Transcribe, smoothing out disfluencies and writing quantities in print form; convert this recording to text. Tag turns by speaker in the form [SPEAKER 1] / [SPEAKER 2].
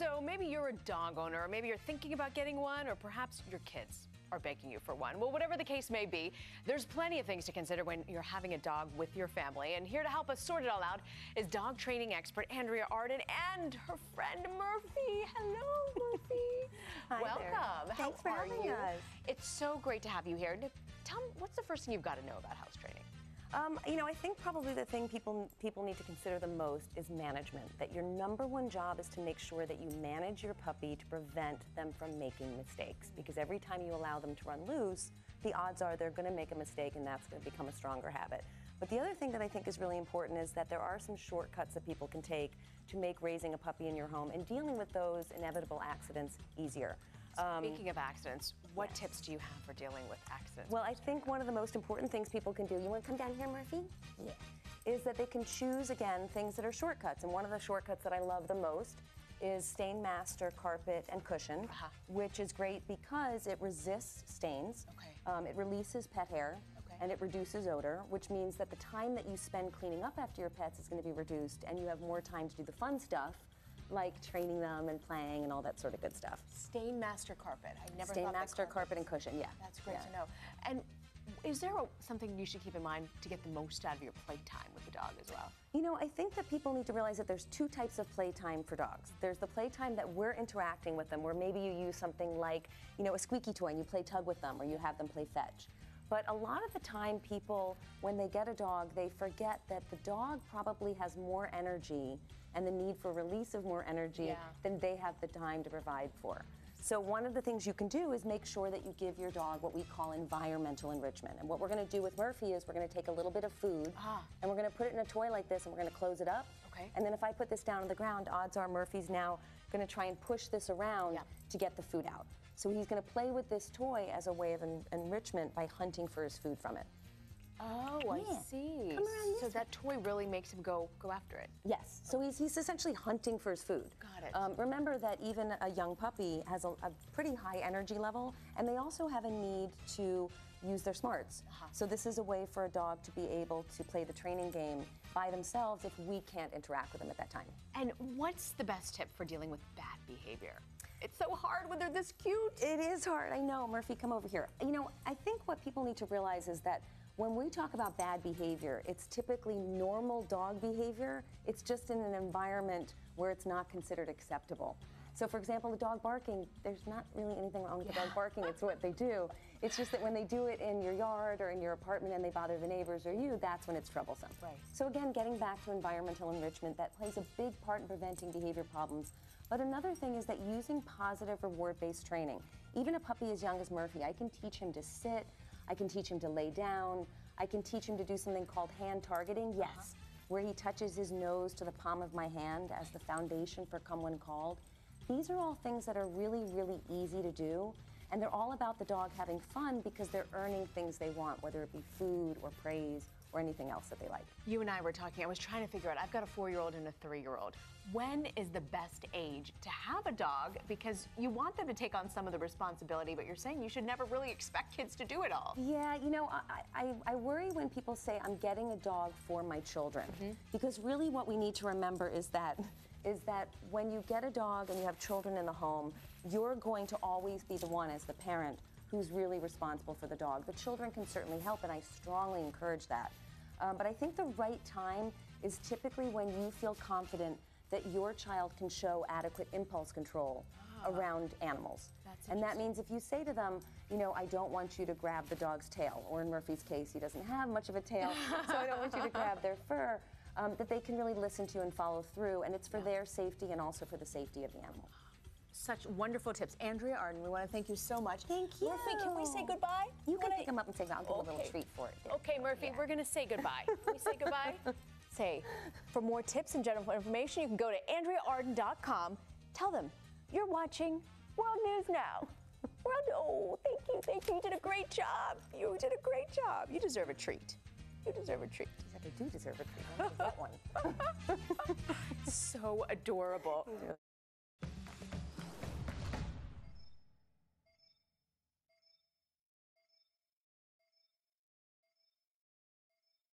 [SPEAKER 1] So maybe you're a dog owner, or maybe you're thinking about getting one, or perhaps your kids are begging you for one. Well, whatever the case may be, there's plenty of things to consider when you're having a dog with your family. And here to help us sort it all out is dog training expert Andrea Arden and her friend Murphy. Hello, Murphy.
[SPEAKER 2] Hi
[SPEAKER 1] Welcome.
[SPEAKER 2] there. Thanks for having us.
[SPEAKER 1] It's so great to have you here. Tell me, what's the first thing you've got to know about house training?
[SPEAKER 2] I think probably the thing people need to consider the most is management. That your number one job is to make sure that you manage your puppy to prevent them from making mistakes. Because every time you allow them to run loose, the odds are they're going to make a mistake, and that's going to become a stronger habit. But the other thing that I think is really important is that there are some shortcuts that people can take to make raising a puppy in your home and dealing with those inevitable accidents easier.
[SPEAKER 1] Speaking of accidents, what tips do you have for dealing with accidents?
[SPEAKER 2] Well, I think one of the most important things people can do, you want to come down here, Murphy? Yeah. Is that they can choose, again, things that are shortcuts. And one of the shortcuts that I love the most is Stainmaster carpet and cushion, which is great because it resists stains, it releases pet hair, and it reduces odor, which means that the time that you spend cleaning up after your pets is going to be reduced, and you have more time to do the fun stuff, like training them and playing and all that sort of good stuff.
[SPEAKER 1] Stainmaster carpet. I never thought
[SPEAKER 2] Stainmaster carpet and cushion, yeah.
[SPEAKER 1] That's great to know. And is there something you should keep in mind to get the most out of your playtime with the dog as well?
[SPEAKER 2] You know, I think that people need to realize that there's two types of playtime for dogs. There's the playtime that we're interacting with them, where maybe you use something like, a squeaky toy and you play tug with them, or you have them play fetch. But a lot of the time people, when they get a dog, they forget that the dog probably has more energy and the need for release of more energy than they have the time to provide for. So one of the things you can do is make sure that you give your dog what we call environmental enrichment. And what we're going to do with Murphy is we're going to take a little bit of food and we're going to put it in a toy like this, and we're going to close it up. And then if I put this down on the ground, odds are Murphy's now going to try and push this around to get the food out. So he's going to play with this toy as a way of enrichment by hunting for his food from it.
[SPEAKER 1] Oh, I see.
[SPEAKER 2] Come around
[SPEAKER 1] so that toy really makes him go after it.
[SPEAKER 2] Yes. So he's essentially hunting for his food.
[SPEAKER 1] Got it.
[SPEAKER 2] Remember that even a young puppy has a pretty high energy level, and they also have a need to use their smarts. So this is a way for a dog to be able to play the training game by themselves if we can't interact with them at that time.
[SPEAKER 1] And what's the best tip for dealing with bad behavior? It's so hard when they're this cute.
[SPEAKER 2] It is hard. I know. Murphy, come over here. I think what people need to realize is that when we talk about bad behavior, it's typically normal dog behavior. It's just in an environment where it's not considered acceptable. So, for example, the dog barking, there's not really anything wrong with the dog barking. It's what they do. It's just that when they do it in your yard or in your apartment and they bother the neighbors or you, that's when it's troublesome. So again, getting back to environmental enrichment, that plays a big part in preventing behavior problems. But another thing is that using positive reward-based training. Even a puppy as young as Murphy, I can teach him to sit, I can teach him to lay down, I can teach him to do something called hand targeting, where he touches his nose to the palm of my hand as the foundation for come when called. These are all things that are really, really easy to do, and they're all about the dog having fun because they're earning things they want, whether it be food or praise or anything else that they like.
[SPEAKER 1] You and I were talking, I was trying to figure out, I've got a 4-year-old and a 3-year-old. When is the best age to have a dog? Because you want them to take on some of the responsibility, but you're saying you should never really expect kids to do it all.
[SPEAKER 2] Yeah, I worry when people say I'm getting a dog for my children, because really what we need to remember is that when you get a dog and you have children in the home, you're going to always be the one as the parent who's really responsible for the dog. The children can certainly help, and I strongly encourage that. But I think the right time is typically when you feel confident that your child can show adequate impulse control around animals. And that means if you say to them, I don't want you to grab the dog's tail, or in Murphy's case, he doesn't have much of a tail, so I don't want you to grab their fur, that they can really listen to you and follow through, and it's for their safety and also for the safety of the animal.
[SPEAKER 1] Such wonderful tips. Andrea Arden, we want to thank you so much.
[SPEAKER 2] Thank you.
[SPEAKER 1] Murphy, can we say goodbye?
[SPEAKER 2] You can pick him up and say, I'll give him a little treat for it.
[SPEAKER 1] Okay, Murphy, we're going to say goodbye. Can we say goodbye? Say, for more tips and general information, you can go to AndreaArden.com. Tell them you're watching World News Now. Thank you. You did a great job. You did a great job. You deserve a treat. You deserve a treat.
[SPEAKER 2] I do deserve a treat. I don't get one.
[SPEAKER 1] So adorable.